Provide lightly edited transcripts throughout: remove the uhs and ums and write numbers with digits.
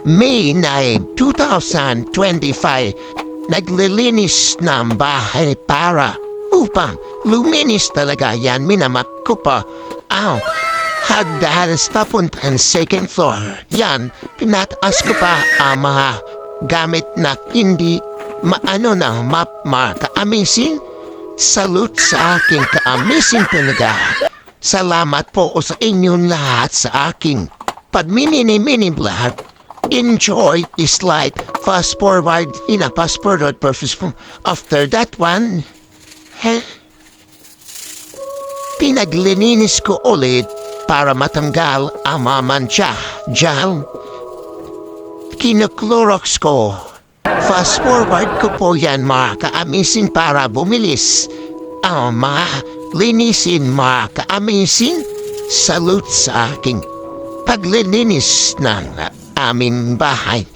May 9, 2025, naglilinis ng bahay para upang luminis talaga yan. Minamak ko pa. Hagdan papuntang second floor. Yan, pinataas ko pa ang mga gamit na hindi maano ng map mark. Amazing. Salute sa aking ka-amazing talaga. Salamat po sa inyong lahat sa aking pag-mini vlog. Enjoy this light. Fast forward fast forward purpose. After that one, pinaglininis ko ulit para matanggal ang mga mancha. Diyan, kino-Clorox ko. Fast forward ko po yan mga ka-amazing para bumilis ang mga linisin mga ka-amazing. Salute sa aking paglilinis ng aming bahay.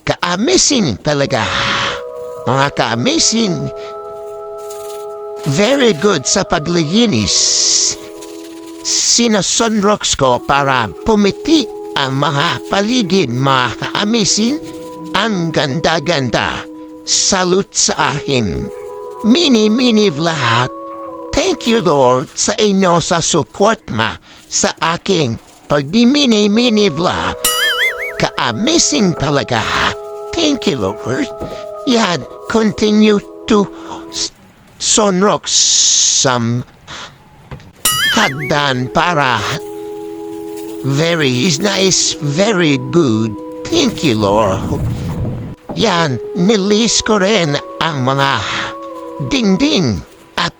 Ka-amazing talaga. Mga ka-amazing. Very good sa paglilinis. Sinasunrox ko para pumiti ang mga paligid mga ka-amazing. Ang ganda-ganda. Salute sa akin. Mini vlog. Thank you Lord sa inyo sa support sa aking pag-mini vlog. Ka-amazing talaga. Thank you Lord. Yan, continue to sunrox some hagdan para very nice, very good. Thank you Lord. Yan, nilis ko rin ang mga dingding at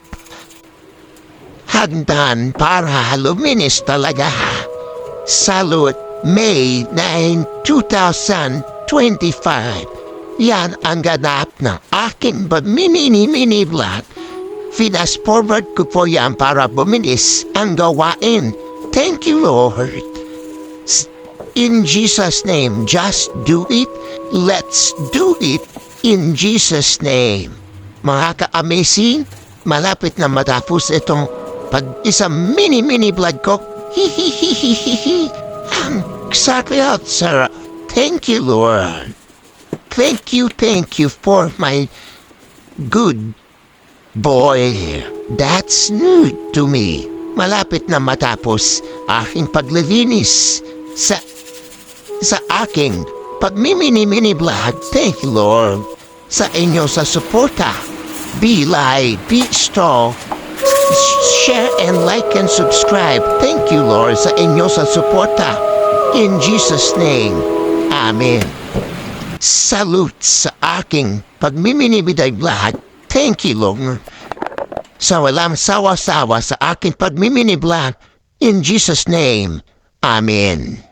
hagdan para luminis talaga. Salute May 9, 2025. Yan ang ganap ng aking mini vlog. Fast forward ko po yan para bumilis ang gawain. Thank you Lord. In Jesus' name, just do it. Let's do it in Jesus' name. Mga ka-amazing, malapit na matapos itong isang mini vlog ko. I'm exactly out, sir. Thank you, Lord. Thank you for my good boy. That's new to me. Malapit na matapos aking paglilinis sa aking pag-mini vlog. Thank you, Lord, sa inyo sa suporta. Be light, be strong. Share and like and subscribe. Thank you Lord sa inyo sa suporta. In Jesus' name, Amen. Salute sa aking pag-mini vlog. Thank you Lord. Sa walang sawa-sawa sa aking pag-mini vlog. In Jesus' name, Amen.